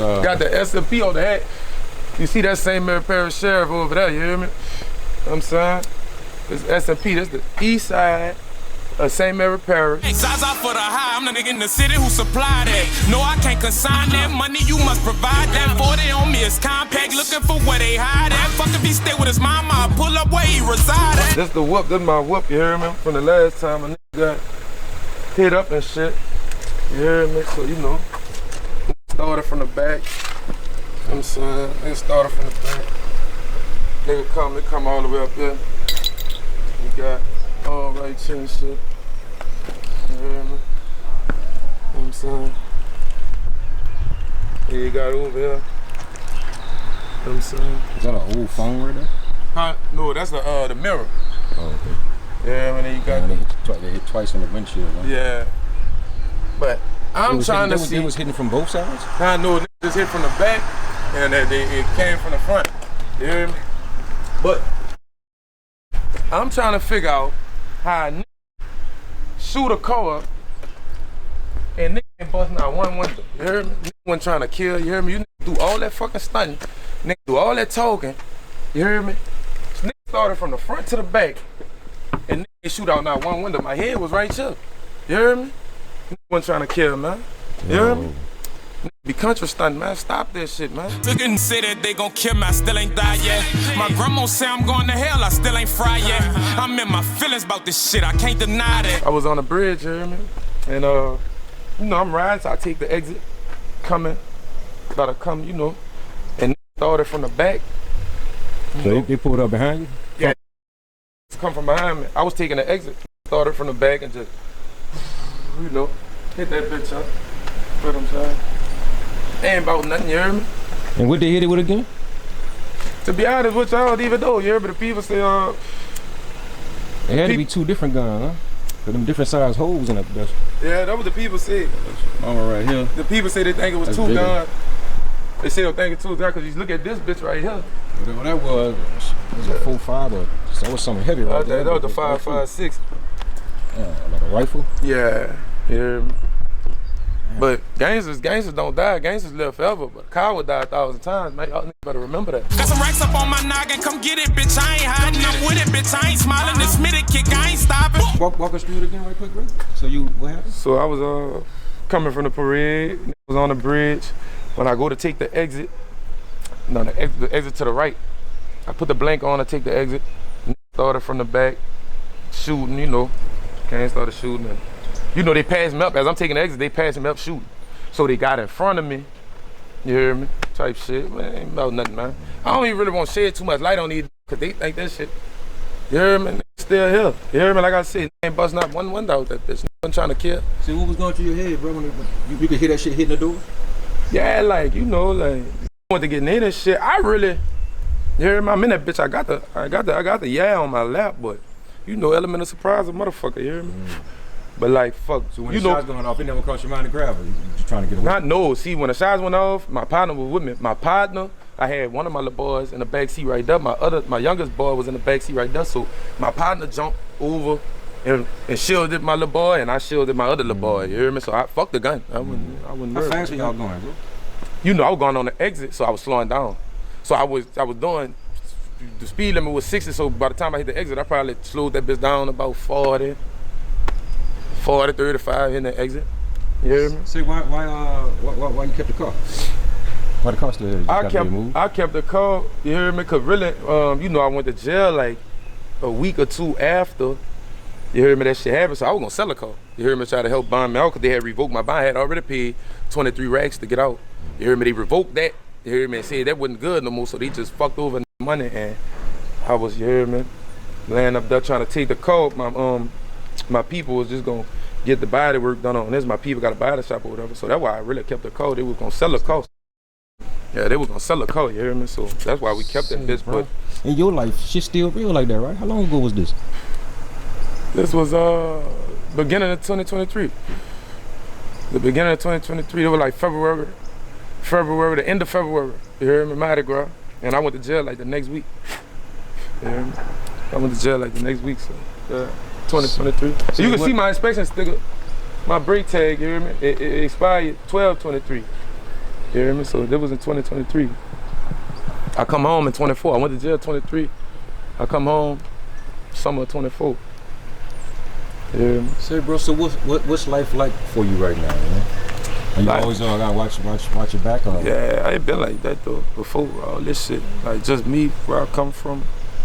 side. Got the SMP on the hat. You see that St. Mary Parish Sheriff over there, you hear me? I'm saying? This SMP, this the east side of St. Mary Parish. Zaza for the high, I'm the nigga in the city who supply that. No, I can't consign that money, you must provide that. 40 on me is compact, looking for where they hide at. Fuck if he stay with his mama, I pull up where he reside at. This the whoop, this my whoop, you hear me? From the last time a nigga got hit up and shit. You hear me? So, you know, started from the back. You know what I'm saying? Nigga started from the back. Nigga they come all the way up there. You got all right chin shit. You hear me? You know what I'm saying? Yeah, you got over here. You know what I'm saying? Is that an old phone right there? Huh? No, that's the mirror. Oh, okay. Yeah, and then you got they hit twice on the windshield, huh? Yeah. But I'm trying to see. It was hitting from both sides? I know it just hit from the back and it came from the front. You hear me? But I'm trying to figure out how a nigga shoot a car up and nigga ain't busting out one window. You hear me? Nigga wasn't trying to kill, you hear me? You nigga do all that fucking stunting, nigga do all that talking, you hear me? This nigga started from the front to the back and nigga shoot out not one window. My head was right here. You hear me? Nigga wasn't trying to kill, man. You hear me? Be country stunting, man. Stop that shit, man. Took it and said that they gon' kill me, I still ain't died yet. My grandma say I'm going to hell, I still ain't fried yet. I'm in my feelings about this shit, I can't deny that. I was on the bridge, you hear me? And you know, I'm riding, so I take the exit, about to come, you know, and started from the back. So they pulled up behind you? Yeah, come from behind me. I was taking the exit, started from the back and just, you know, hit that bitch up. What I'm saying? Ain't about nothing, you hear me? And what they hit it with again? To be honest with you, I don't even know, you hear me? The people say, It had to be two different guns, huh? Cause them different size holes in that bitch. Yeah, that was the people said. Mama right here. The people say they think it was two guns. They say they think it's two guns because you look at this bitch right here. What that was a 4.5 or that was something heavy right there. That was the 5.56. Yeah, like a rifle? Yeah, you hear me? But gangsters don't die. Gangsters live forever. But a coward died 1,000 times, man. Y'all better remember that. Got some racks up on my noggin, come get it, bitch. I ain't hiding, I'm with it, bitch. I ain't smiling. This minute kick, I ain't stopping. Walk us through it again right quick, bro. So what happened? So I was coming from the parade. Was on the bridge. When I go to take the exit, the exit to the right, I put the blank on to take the exit. Started from the back, shooting, you know. Started shooting. And, you know, they passed me up. As I'm taking the exit, they passed me up shooting. So they got in front of me, you hear me? Type shit, man, ain't about nothing, man. I don't even really want to shed too much light on these, cause they think that shit, you hear me? Still here, you hear me? Like I said, they ain't busting out one window out that bitch. Wasn't trying to kill. See, what was going through your head, bro? When you could hear that shit hitting the door? Yeah, like, you know, like, you want to get near this shit. I really, you hear me? I'm in that bitch, I got the yeah on my lap, but, you know, element of surprise, a motherfucker, you hear me? But like, fuck. So when the shots going off, it never crossed your mind to grab her? You just trying to get away? No, see, when the shots went off, my partner was with me. My partner, I had one of my little boys in the back seat right there. My youngest boy was in the back seat right there. So my partner jumped over and shielded my little boy, and I shielded my other little boy. You hear me? So I fucked the gun. I wouldn't How fast were y'all going, bro? You know, I was going on the exit, so I was slowing down. So I was doing, the speed limit was 60, so by the time I hit the exit, I probably slowed that bitch down about 40, 35 in the exit. You hear me? Say why you kept the car? Why the car still here? I kept the car, you hear me? Cause really, you know, I went to jail like a week or two after, you hear me, that shit happened. So I was gonna sell a car. You hear me? Try to help bond me out, cause they had revoked my bond. I had already paid 23 racks to get out. You hear me? They revoked that. You hear me? And said that wasn't good no more. So they just fucked over the money, and I was, you hear me, laying up there trying to take the car. My people was just gonna get the body work done on this. My people got a body shop or whatever. So that's why I really kept the car. They was gonna sell the car. Yeah, they was gonna sell the car, you hear me? So that's why we kept that bitch. But in your life, shit still real like that, right? How long ago was this? This was beginning of 2023. The beginning of 2023, it was like February, the end of February. You hear me? Mardi Gras. And I went to jail like the next week. You hear me? I went to jail like the next week, so yeah. 2023. So you can see my inspection sticker, my brake tag, you hear me? It expired 12/23. You hear me? So that was in 2023. I come home in 24. I went to jail 23. I come home summer of 24. You hear me? Say, bro, so what's life like for you right now, man? Are you Like, always gotta watch your back on? Yeah, I ain't been like that though before all this shit. Like just me, where I come from.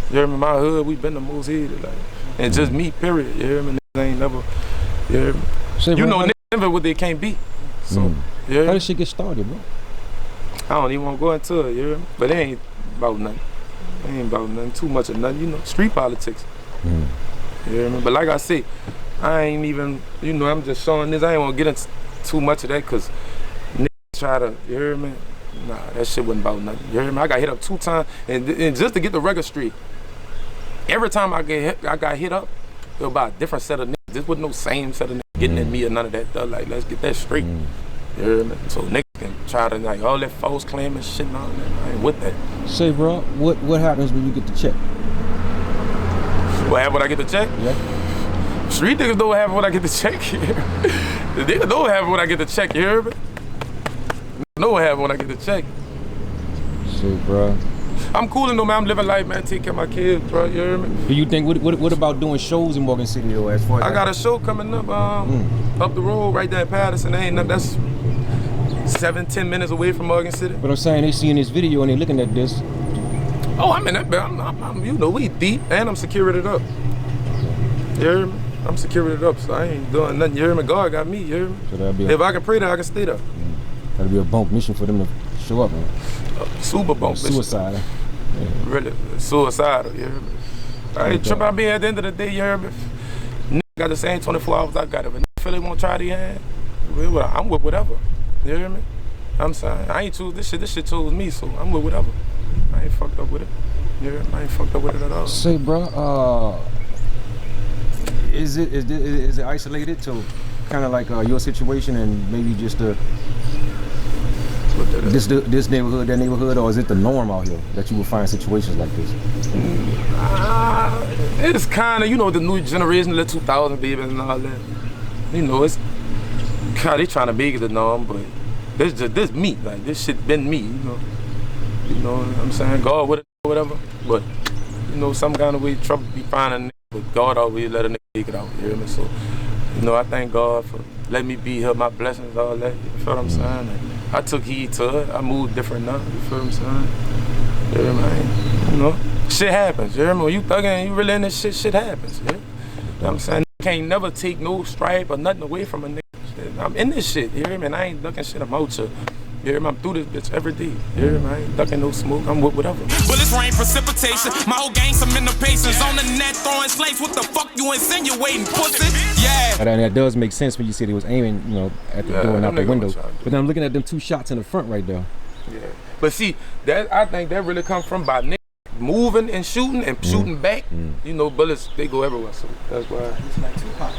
You hear me? My hood, we been the most hated, like, and just me, period. You hear me? Niggas ain't never. You hear me? Say, You bro, know, niggas never what they can't be. So, you hear how me? did shit get started, bro? I don't even want to go into it. You hear me? But it ain't about nothing. It ain't about nothing. Too much of nothing. You know, street politics. You hear me? But like I say, I ain't even. You know, I'm just showing this. I ain't want to get into too much of that because niggas try to. You hear me? Nah, that shit wasn't about nothing. You hear me? I got hit up 2 times, and just to get the record straight, every time I got hit up, it was about a different set of niggas. This wasn't no same set of niggas getting at me or none of that stuff. Like, let's get that straight. You hear me? So niggas can try to like all that false claim and shit and all that. I ain't with that. Say, bro, what happens when you get the check? What happen when I get the check? Yeah. Street niggas don't happen when I get the check here. The niggas don't happen when I get the check, you hear me? Know what happen when I get the check. Say, bro. I'm cool though, man. I'm living life, man. Take care of my kids, bro. You hear me? Do you think what about doing shows in Morgan City though? As far as I got a show coming up, up the road right there in Patterson. Ain't nothing. That's 7-10 minutes away from Morgan City. But I'm saying they seeing this video and they looking at this. Oh, I'm in that bed. I'm you know, we deep, and I'm securityed up. You hear me? I'm securityed up, so I ain't doing nothing. You hear me? God got me. You hear me? So that'll be If I can pray there, I can stay there. that'll be a bump mission for them to show up, man. Super bump. Suicide. Really, suicidal, you hear me? I ain't tripping. I be at the end of the day, you hear me? Nigga got the same 24 hours I got. If a nigga feel they want to try the hand, I'm with whatever. You hear me? I'm saying, I ain't choose this shit. This shit chose me, so I'm with whatever. I ain't fucked up with it. You hear me? I ain't fucked up with it at all. Say, bro, is it isolated to kind of like your situation and maybe just this neighborhood, that neighborhood, or is it the norm out here that you will find situations like this? It's kind of, you know, the new generation, the 2000 babies and all that. You know, it's God, they trying to make it the norm, but this me, like this shit been me, you know. You know what I'm saying? God with it, whatever. But you know, some kind of way trouble be finding, but God always let a nigga make it out. You hear me? So, you know, I thank God for letting me be here, my blessings, all that. You feel what I'm saying? And I took heed to it. I moved different now. You feel what I'm saying? You hear me? You know, shit happens. You hear me? When you thugging and you really in this shit happens. Yeah? You know what I'm saying? You can't never take no stripe or nothing away from a nigga. I'm in this shit. You hear me? And I ain't ducking shit. I'm out here. You hear me? I'm through this bitch every day. You hear me? I ain't ducking no smoke. I'm with whatever. Bullets rain, precipitation. My whole gang, some patience on the net, throwing slates. What the fuck you insinuating, pussy? Yeah. And that does make sense when you said he was aiming, you know, at the door and out the window. But then I'm looking at them 2 shots in the front right there. Yeah. But see, that I think that really come from by niggas moving and shooting back. You know, bullets, they go everywhere. So that's why. It's like Tupac.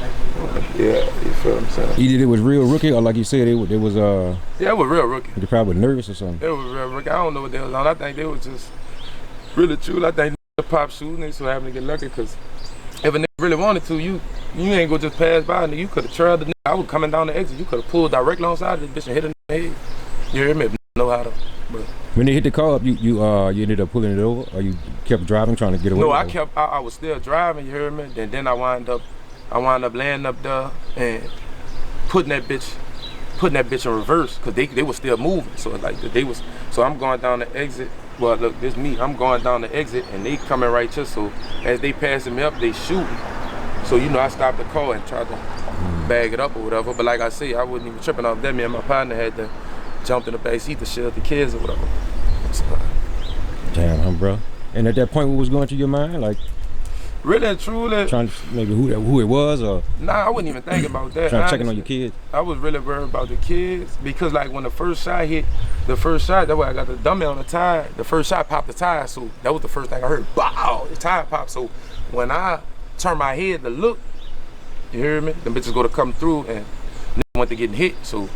Yeah, you feel what I'm saying? Either it was real rookie or like you said, it was yeah, it was real rookie. They probably nervous or something. It was real rookie. I don't know what they was on. I think they was just really true. I think the pop shooting, they so happened to get lucky because if a nigga really wanted to, you ain't go just pass by, nigga. You could have trailed the nigga. I was coming down the exit. You could have pulled directly on side of this bitch and hit a nigga in the head. You hear me? If know how to. But when they hit the car up, you ended up pulling it over, or you kept driving trying to get away? No, I was still driving. You hear me? And then I wound up laying up there and putting that bitch in reverse because they was still moving. So like so I'm going down the exit. Well, look, this me. I'm going down the exit and they coming right here. So as they passing me up, they shooting. So you know, I stopped the car and tried to bag it up or whatever. But like I say, I wasn't even tripping off that. Me and my partner had to jump in the back seat to shield the kids or whatever. So, damn, bro. And at that point, what was going through your mind? Like, really and truly, trying to maybe who it was, or nah, I wasn't even thinking about that. Trying to check on your kids. I was really worried about the kids because like when the first shot hit, that's why I got the dummy on the tire. The first shot popped the tire, so that was the first thing I heard. Bow, the tire popped. So when I turned my head to look, you hear me? Them bitches go to come through and went to getting hit. So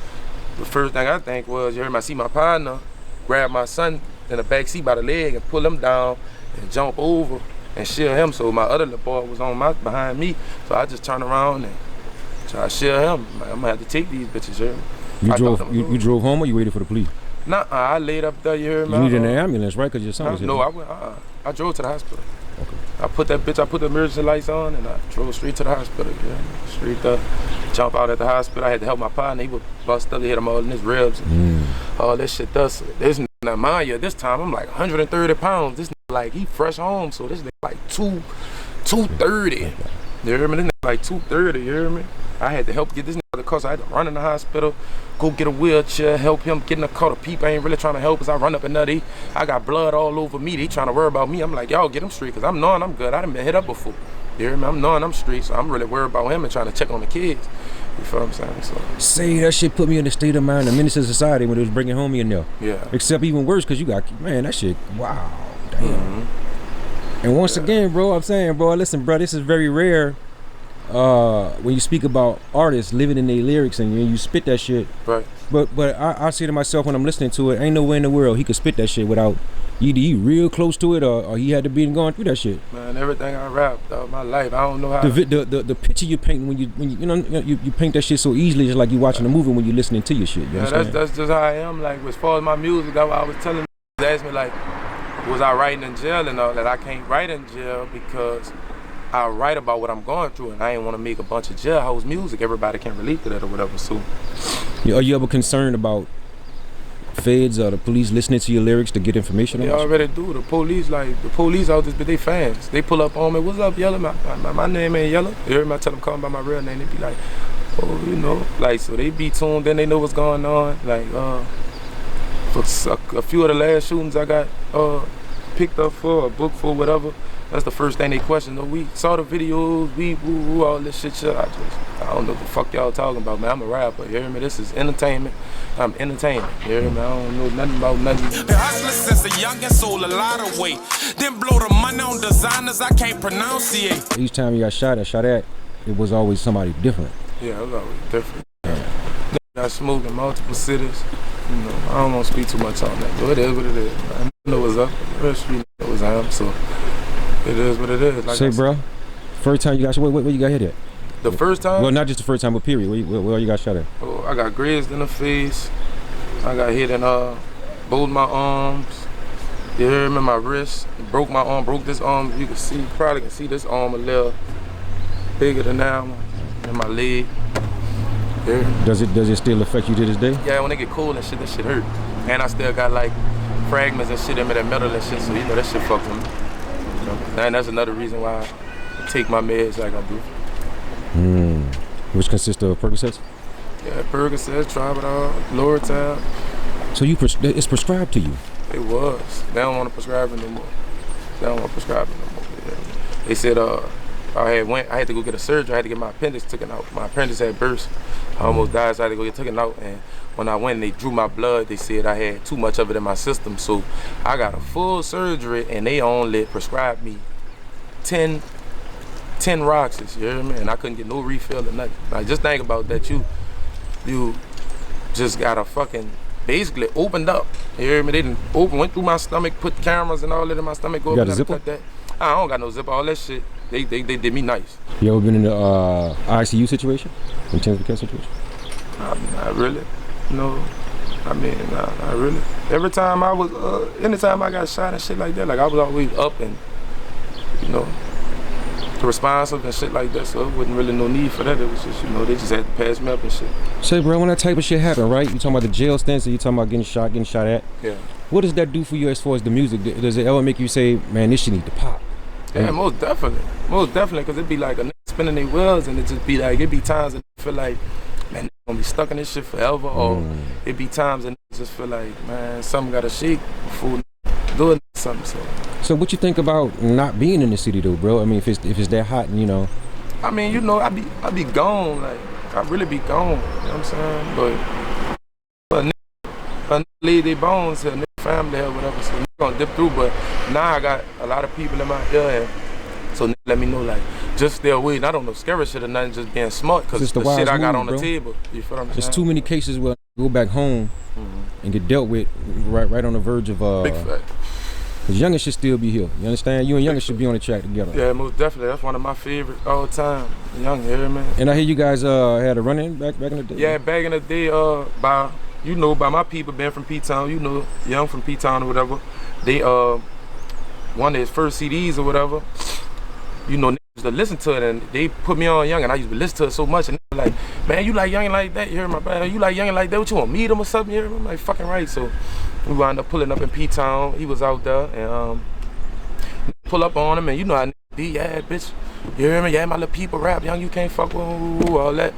the first thing I think was, you hear me? I see my partner grab my son in the back seat by the leg and pull him down and jump over and shield him. So my other little boy was behind me. So I just turned around and try to shield him. I'm gonna have to take these bitches here. You drove home or you waited for the police? Nah, I laid up there, you heard me? You needed an ambulance, right? Because your son was here. No, I drove to the hospital. Okay. I put the emergency lights on and I drove straight to the hospital. Yeah, straight there. Jump out at the hospital. I had to help my partner. He was bust up. He hit him all in his ribs. All this shit does. This nigga, mind you, this time I'm like 130 pounds. This nigga, like, he fresh home, so this nigga like 230. You hear me? This nigga like 230, you hear me? I had to help get this nigga the car, so I had to run in the hospital, go get a wheelchair, help him get in the car. The people ain't really trying to help us. I run up and nutty. I got blood all over me. They trying to worry about me. I'm like, y'all get him straight, because I'm knowing I'm good. I done been hit up before. You hear me? I'm knowing I'm straight, so I'm really worried about him and trying to check on the kids. You feel what I'm saying? So say that shit put me in the state of mind, the menace of society when it was bringing home in there. Yeah. Except even worse, because you got, man, that shit, wow, damn. And once again, bro, I'm saying, bro, listen, bro, this is very rare. When you speak about artists living in their lyrics and you spit that shit, right? But I say to myself when I'm listening to it, ain't no way in the world he could spit that shit without either he real close to it or he had to be going through that shit. Man, everything I rap, my life, I don't know how. The picture you paint when you paint that shit so easily, just like you watching a movie when you listening to your shit. You understand? That's just how I am. Like as far as my music, that's what I was telling. They asked me like, was I writing in jail and all that? I can't write in jail because I write about what I'm going through, and I ain't want to make a bunch of jailhouse music. Everybody can relate to that or whatever. So, are you ever concerned about feds or the police listening to your lyrics to get information? They already do. The police out this, but they fans. They pull up on me. What's up, Yellow? My name ain't Yellow. You hear me? I tell them call me by my real name. They be like, oh, you know, like so they be tuned. Then they know what's going on. Like for a few of the last shootings I got picked up for or booked for, whatever. That's the first thing they question. No, we saw the videos, all this shit. I don't know what the fuck y'all talking about, man. I'm a rapper, you hear me? This is entertainment. I'm entertaining, you hear me? I don't know nothing about nothing. The hustler since a young and sold a lot of weight. Then blow the money on designers I can't pronunciate. Each time you got shot at, it was always somebody different. Yeah, it was always different. Yeah. Got smoked in multiple cities. You know, I don't want to speak too much on that, but it is what it is. I know what's up. The real street knows I am, so. It is what it is. Like say, bro, first time you got shot, where you got hit at? The first time? Well, not just the first time, but period. Where you got shot at? Oh, I got grazed in the face. I got hit in both my arms. You hear me? My wrist. Broke my arm. Broke this arm. You can see, probably can see this arm a little bigger than that one. And my leg. Yeah. Does it still affect you to this day? Yeah, when it get cold and shit, that shit hurt. And I still got like fragments and shit in me, that metal and shit. So you know that shit fucked with me. And that's another reason why I take my meds like I do. Which consists of Percocets? Yeah, Percocets, Tramadol, Loratab. So it's prescribed to you? It was. They don't want to prescribe it no more. Yeah. They said I had to go get a surgery. I had to get my appendix taken out. My appendix had burst. I almost died, so I had to go get taken out. And when I went and they drew my blood, they said I had too much of it in my system. So I got a full surgery and they only prescribed me 10 Roxas, you hear me? And I couldn't get no refill or nothing. Like, just think about that. You just got a fucking, basically opened up. You hear me? They didn't went through my stomach, put cameras and all that in my stomach. Go you got a zipper? Cut that. I don't got no zipper, all that shit. They did me nice. You ever been in a ICU situation? Intensive care situation? Not really. No. I mean, not really. Every time I was, anytime I got shot and shit like that, like I was always up and, you know, responsive and shit like that, so it wasn't really no need for that. It was just, you know, they just had to pass me up and shit. Say, bro, when that type of shit happened, right? You talking about the jail stints, or you talking about getting shot at? Yeah. What does that do for you as far as the music? Does it ever make you say, man, this shit need to pop? Yeah, most definitely, because it'd be like a nigga spinning their wheels, and it just be like, it'd be times that I feel like, man, they're gonna be stuck in this shit forever, or it'd be times that I just feel like, man, something gotta shake before doing something. So what you think about not being in the city though, bro? I mean, if it's that hot, and you know. I mean, you know, I be gone, like I really be gone. You know what I'm saying? But a nigga leave their bones here, nigga family or whatever, so nigga gonna dip through. But now I got a lot of people in my ear, so nigga let me know, like, just stay away. And I don't know scary shit or nothing, just being smart, because the shit I got on the table. You feel what I'm saying? There's too many cases where I go back home and get dealt with right on the verge of big fact. Cause Youngin should still be here. You understand? You and Youngin should be on the track together. Yeah, most definitely. That's one of my favorite all time. Young, you hear me? And I hear you guys had a run-in back in the day. Yeah, back in the day, by you know, by my people being from P-Town, you know, young from P-Town or whatever, they, one of his first CDs or whatever, you know, used to listen to it, and they put me on Young, and I used to listen to it so much, and they were like, man, you like Young like that? You hear my brother? You like Young like that? What, you want to meet him or something? You hear me? I'm like, fucking right. So we wound up pulling up in P-Town. He was out there, and pull up on him, and you know how be, yeah, bitch. You hear me? Yeah, my little people rap, Young, you can't fuck with all that.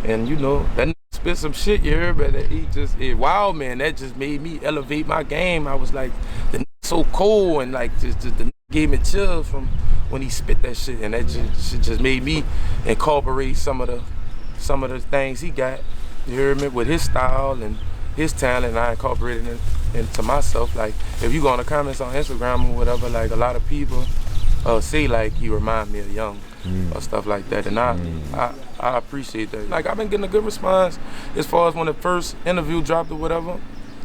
And you know, that nigga spit some shit, you hear me? That he just, wow, man, that just made me elevate my game. I was like, the nigga so cold, and like, just the nigga gave me chills from when he spit that shit, and that just made me incorporate some of the things he got, you hear me, with his style and his talent. I incorporated it into myself. Like, if you go on the comments on Instagram or whatever, like, a lot of people say like you remind me of Young or stuff like that, and I appreciate that. Like, I've been getting a good response as far as when the first interview dropped or whatever.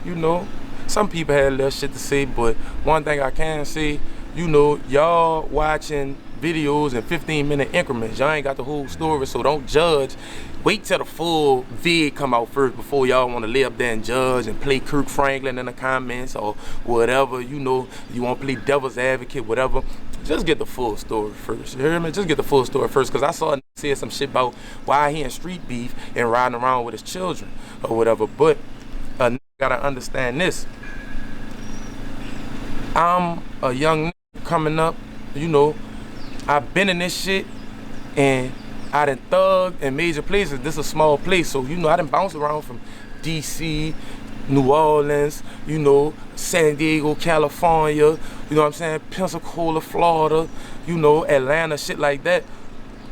You know, some people had a little shit to say, but one thing I can say, you know, y'all watching videos in 15-minute increments. Y'all ain't got the whole story, so don't judge. Wait till the full vid come out first before y'all want to lay up there and judge and play Kirk Franklin in the comments or whatever. You know, you want to play devil's advocate, whatever. Just get the full story first. You hear me? Just get the full story first, because I saw a say some shit about why he in street beef and riding around with his children or whatever. But a nigga gotta understand this. I'm a young nigga coming up, you know, I've been in this shit, and I done thugged in major places. This is a small place, so you know I done bounced around from DC, New Orleans, you know, San Diego, California, you know what I'm saying, Pensacola, Florida, you know, Atlanta, shit like that.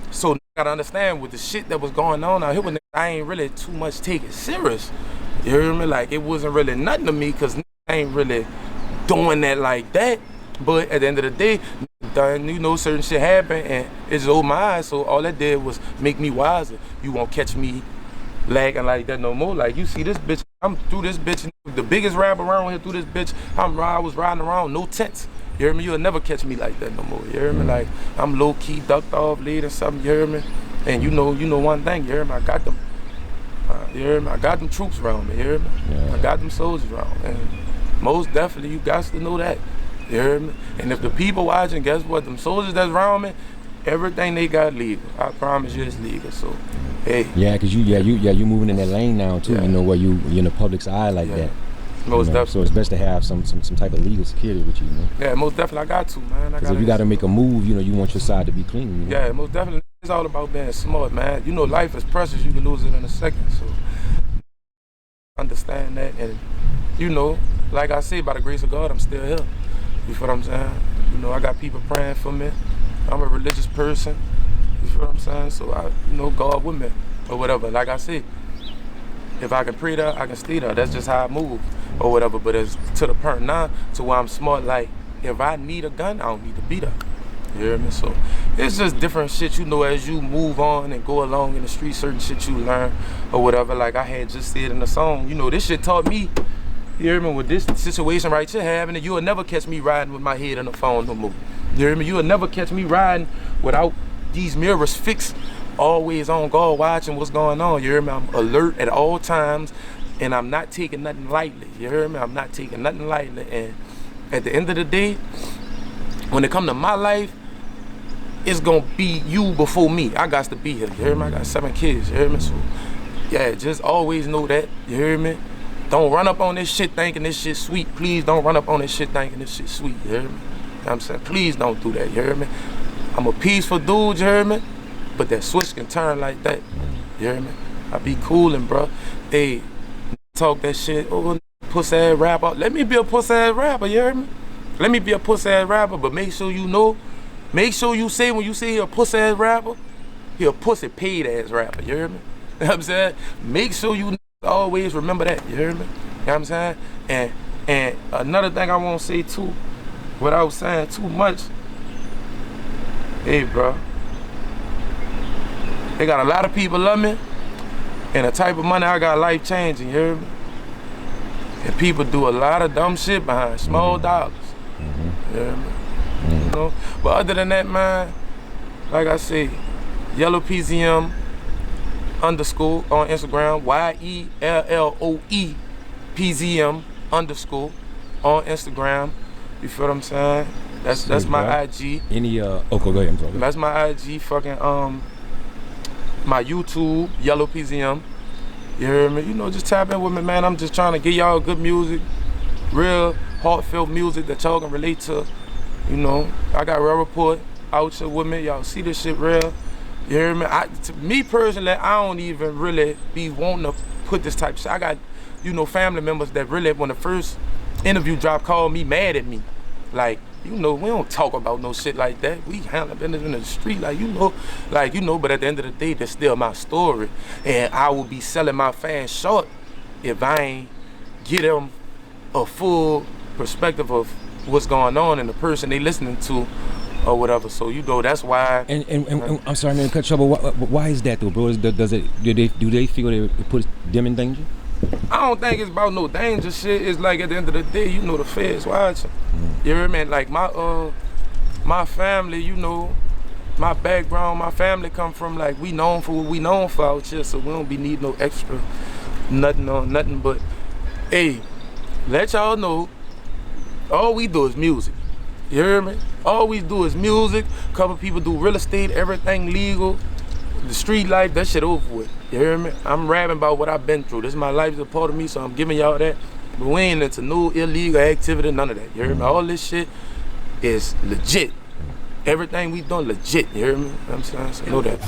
So I gotta understand, with the shit that was going on out here, with I ain't really too much take it serious. You hear me? Like, it wasn't really nothing to me, because I ain't really doing that like that. But at the end of the day, you know, certain shit happened, and it just opened my eyes. So all that did was make me wiser. You won't catch me lagging like that no more. Like, you see this bitch, I'm through this bitch, the biggest rapper around here through this bitch. I was riding around, no tents. You hear me? You'll never catch me like that no more. You hear me? Like, I'm low key, ducked off, lead or something. You hear me? And you know one thing. You hear me? I got them. You hear me? I got them troops around me. You hear me? Yeah. I got them soldiers around. And most definitely, you got to know that. You heard me? And if the people watching, guess what? Them soldiers that's around me, everything they got legal. I promise you it's legal. So, hey. Yeah, cause you moving in that lane now too. Yeah. You know, where you're in the public's eye like that. Most definitely. So it's best to have some type of legal security with you, you know? Yeah, most definitely. I got to, man. Because if you got to make a move, you know, you want your side to be clean. You know? Yeah, most definitely. It's all about being smart, man. You know, life is precious. You can lose it in a second. So understand that, and you know, like I say, by the grace of God, I'm still here. You feel what I'm saying? You know, I got people praying for me. I'm a religious person. You feel what I'm saying? So you know, God with me or whatever. Like I said, if I can pray there, I can stay there. That's just how I move or whatever. But it's to the point now to where I'm smart. Like, if I need a gun, I don't need to be there. You hear me? So it's just different shit, you know, as you move on and go along in the street, certain shit you learn or whatever. Like I had just said in the song, you know, this shit taught me. You hear me? With this situation right here happening, you'll never catch me riding with my head on the phone no more. You hear me? You'll never catch me riding without these mirrors fixed, always on guard, watching what's going on. You hear me? I'm alert at all times, and I'm not taking nothing lightly. You hear me? I'm not taking nothing lightly. And at the end of the day, when it come to my life, it's gonna be you before me. I got to be here. You hear me? I got 7 kids. You hear me? So yeah, just always know that. You hear me? Don't run up on this shit thinking this shit sweet. Please don't run up on this shit thinking this shit sweet. You hear me? You know what I'm saying? Please don't do that. You hear me? I'm a peaceful dude. You hear me? But that switch can turn like that. You hear me? I be coolin', bro. Hey, talk that shit. Oh, pussy ass rapper. Let me be a pussy ass rapper. You hear me? Let me be a pussy ass rapper. But make sure you know. Make sure you say when you say he a pussy ass rapper, he a pussy paid ass rapper. You hear me? You know what I'm saying? Make sure you always remember that. You hear me? You know what I'm saying? And another thing I won't say too, without saying too much. Hey, bro. They got a lot of people love me, and the type of money I got life changing. You hear me? And people do a lot of dumb shit behind small dollars. You hear me? You know? But other than that, man, like I say, YelloePZM _ on Instagram, YelloePZM PZM _ on Instagram. You feel what I'm saying? That's my IG. Any okay, go ahead. I'm sorry. That's my IG. Fucking my YouTube, YelloePZM. You hear me? You know, just tap in with me, man. I'm just trying to get y'all good music, real heartfelt music that y'all can relate to. You know, I got Real Report out here with me. Y'all see this shit real. You hear me? To me personally, I don't even really be wanting to put this type of shit. I got, you know, family members that really, when the first interview drop, called me mad at me. Like, you know, we don't talk about no shit like that. We handle business in the street, like, you know, but at the end of the day, that's still my story. And I will be selling my fans short if I ain't get them a full perspective of what's going on and the person they listening to or whatever. So, you know, that's why. And I'm sorry, man, cut you off, but why is that though, bro? Do they feel it puts them in danger? I don't think it's about no danger shit. It's like at the end of the day, you know, the feds watching. You hear me? Like my family, you know, my background, my family come from, like, we known for what we known for out here, so we don't be need no extra nothing but, hey, let y'all know, all we do is music. You hear me? All we do is music. Couple people do real estate, everything legal. The street life, that shit over with. You hear me? I'm rapping about what I've been through. This is my life, is a part of me, so I'm giving y'all that. But we ain't into no illegal activity, none of that. You hear me? All this shit is legit. Everything we done legit. You hear me? I'm saying, so know that.